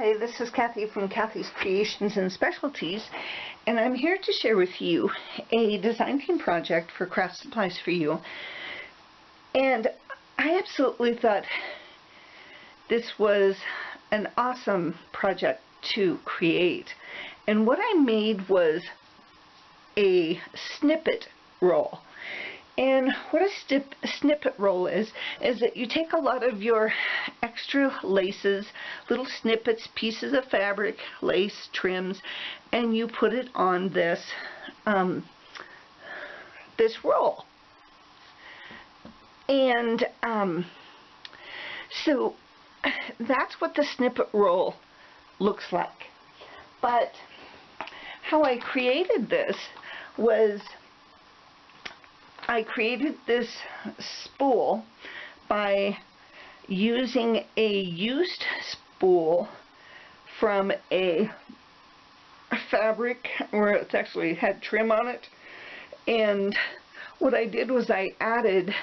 Hi, this is Kathi from Kathi's Creations and Specialties, and I'm here to share with you a design team project for Craft Supplies for You. And I absolutely thought this was an awesome project to create. And what I made was a snippet roll. And what a snippet roll is that you take a lot of your extra laces, little snippets, pieces of fabric, lace, trims, and you put it on this this roll. And so that's what the snippet roll looks like. But how I created this was I created this spool by using a used spool from a fabric where it's actually had trim on it, and what I did was I added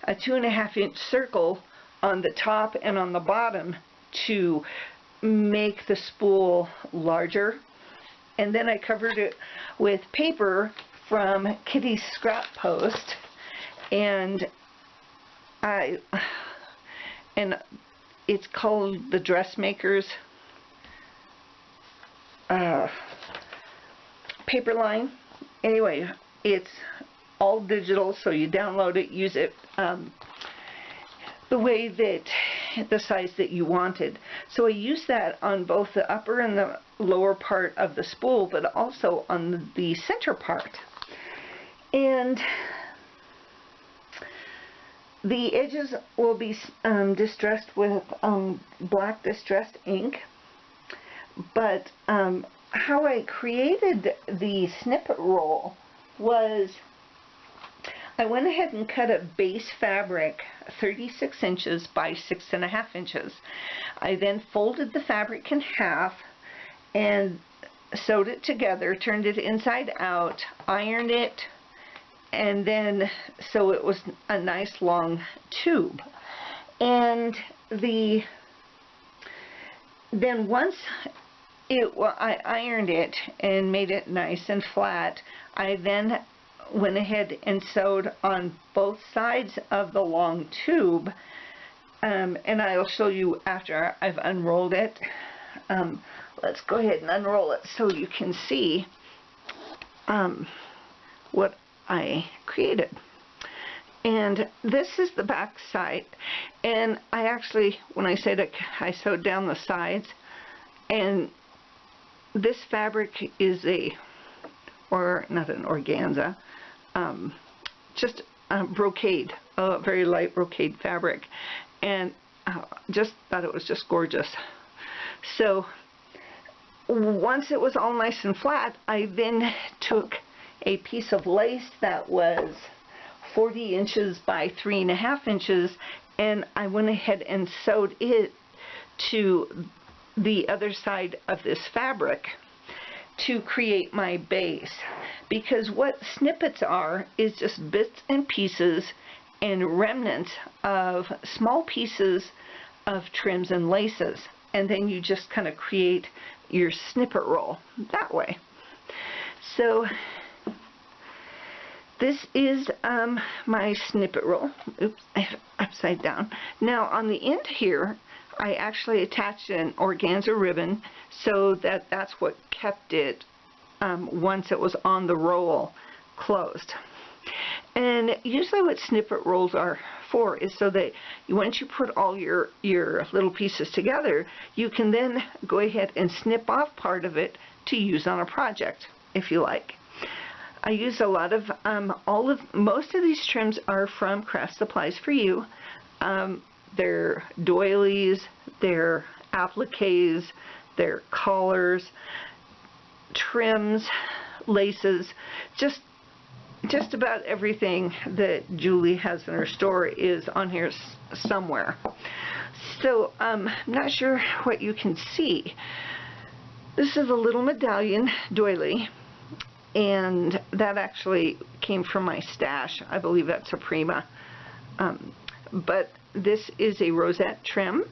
a 2.5-inch circle on the top and on the bottom to make the spool larger, and then I covered it with paper from Kitty's Scrap Post, and it's called the Dressmaker's paper line. Anyway, it's all digital, so you download it, use it the way that the size that you wanted. So I used that on both the upper and the lower part of the spool, but also on the center part. And the edges will be distressed with black distressed ink. But how I created the snippet roll was I went ahead and cut a base fabric 36 inches by 6.5 inches. I then folded the fabric in half and sewed it together, turned it inside out, ironed it, and then so it was a nice long tube. And then once I ironed it and made it nice and flat, I then went ahead and sewed on both sides of the long tube, and I'll show you after I've unrolled it. Let's go ahead and unroll it so you can see what I created. And this is the back side, and I actually, when I said it, I sewed down the sides, and this fabric is not an organza, just brocade, a very light brocade fabric, and just thought it was just gorgeous. So once it was all nice and flat, I then took a piece of lace that was 40 inches by 3.5 inches, and I went ahead and sewed it to the other side of this fabric to create my base. Because what snippets are is just bits and pieces and remnants of small pieces of trims and laces, and then you just kind of create your snippet roll that way. So this is my snippet roll. Oops, I have it upside down. Now on the end here, I actually attached an organza ribbon so that that's what kept it once it was on the roll closed. And usually what snippet rolls are for is so that once you put all your little pieces together, you can then go ahead and snip off part of it to use on a project if you like. I use a lot of most of these trims are from Craft Supplies for You. They're doilies, they're appliques, they're collars, trims, laces, just about everything that Julie has in her store is on here somewhere. So I'm not sure what you can see. This is a little medallion doily, and that actually came from my stash. I believe that's a Prima. But this is a rosette trim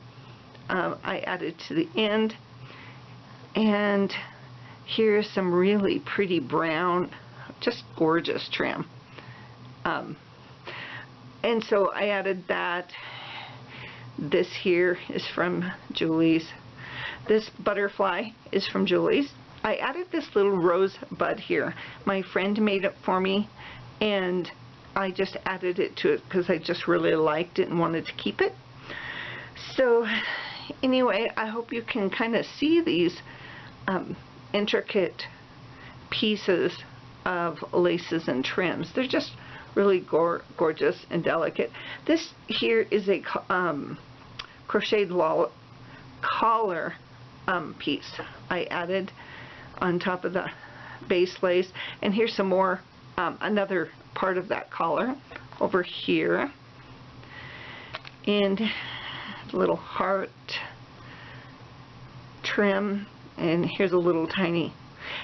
I added to the end. And here's some really pretty brown, just gorgeous trim. And so I added that. This here is from Julie's. This butterfly is from Julie's. I added this little rose bud here. My friend made it for me, and I just added it to it because I just really liked it and wanted to keep it. So anyway, I hope you can kind of see these intricate pieces of laces and trims. They're just really gorgeous and delicate. This here is a crocheted collar piece I added on top of the base lace, and here's some more, another part of that collar over here, and a little heart trim, and here's a little tiny.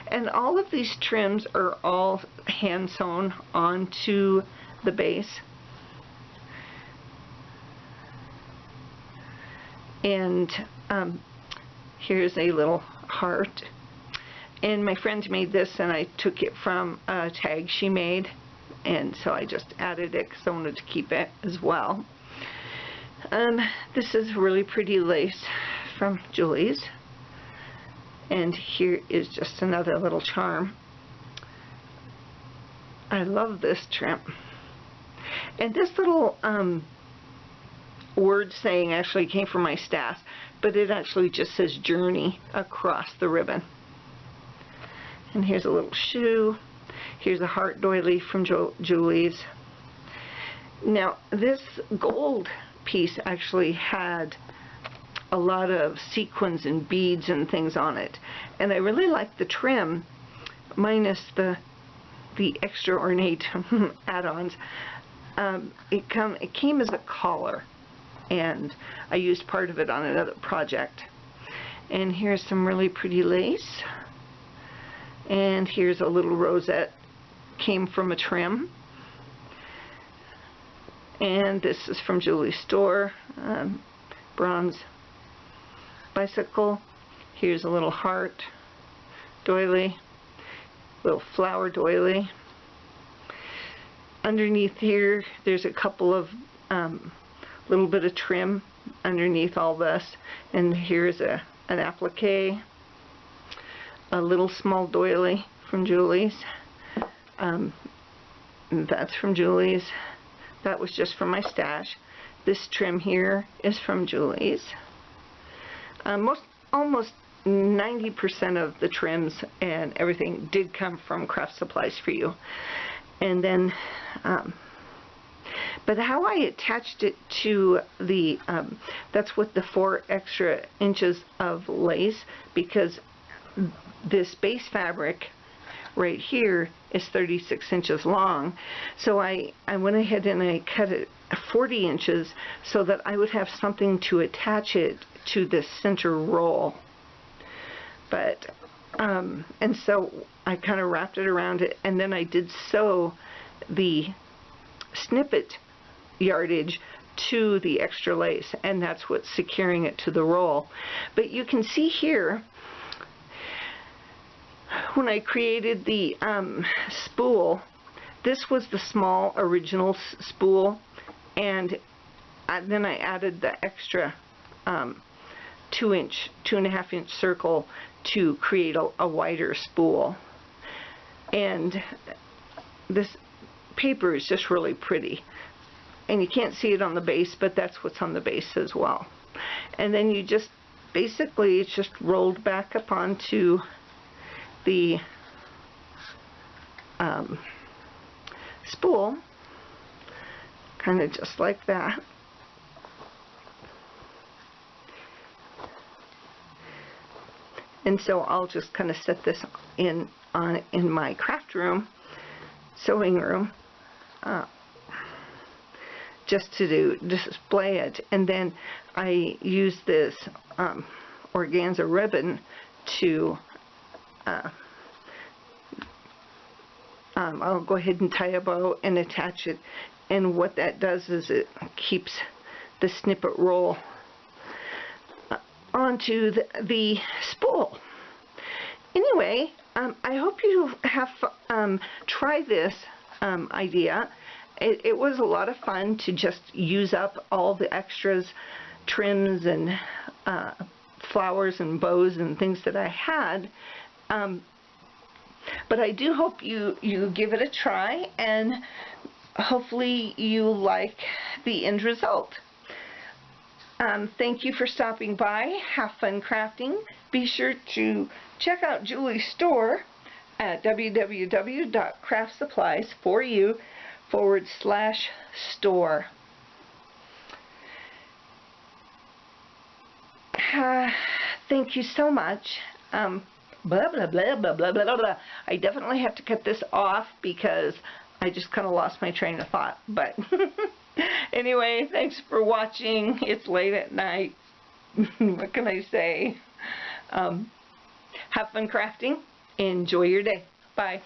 And all of these trims are all hand sewn onto the base. And here's a little heart. And my friend made this, and I took it from a tag she made, and so I just added it because I wanted to keep it as well. This is really pretty lace from Julie's. And here is just another little charm. I love this trim. And this little word saying actually came from my stash, but it actually just says journey across the ribbon. And here's a little shoe. Here's a heart doily from Julie's. Now this gold piece actually had a lot of sequins and beads and things on it, and I really like the trim minus the extra ornate add-ons. It came as a collar, and I used part of it on another project. And here's some really pretty lace, and here's a little rosette, came from a trim. And this is from Julie's store, bronze bicycle. Here's a little heart doily, little flower doily. Underneath here, there's a couple of little bit of trim underneath all this, and here's an applique, a little small doily from Julie's. That's from Julie's. That was just from my stash. This trim here is from Julie's. Almost 90% of the trims and everything did come from Craft Supplies for You. And then, but how I attached it to the, that's with the 4 extra inches of lace, because this base fabric right here is 36 inches long. So I went ahead and I cut it 40 inches so that I would have something to attach it to the center roll. But and so I kind of wrapped it around it, and then I did sew the snippet yardage to the extra lace, and that's what's securing it to the roll. But you can see here, when I created the spool, this was the small original spool, and then I added the extra 2.5 inch circle to create a wider spool. And this paper is just really pretty, and you can't see it on the base, but that's what's on the base as well. And then you just basically, it's just rolled back up onto the spool, kind of just like that. And so I'll just kind of set this in my craft room, sewing room, just to display it. And then I use this organza ribbon to I'll go ahead and tie a bow and attach it, and what that does is it keeps the snippet roll onto the spool. Anyway, I hope you have tried this idea. It was a lot of fun to just use up all the extras, trims and flowers and bows and things that I had. But I do hope you give it a try, and hopefully you like the end result. Thank you for stopping by. Have fun crafting. Be sure to check out Julie's store at www.craftsupplies4u/store. Thank you so much. Blah, blah, blah, blah, blah, blah, blah. I definitely have to cut this off because I just kind of lost my train of thought. But anyway, thanks for watching. It's late at night. What can I say? Have fun crafting. Enjoy your day. Bye.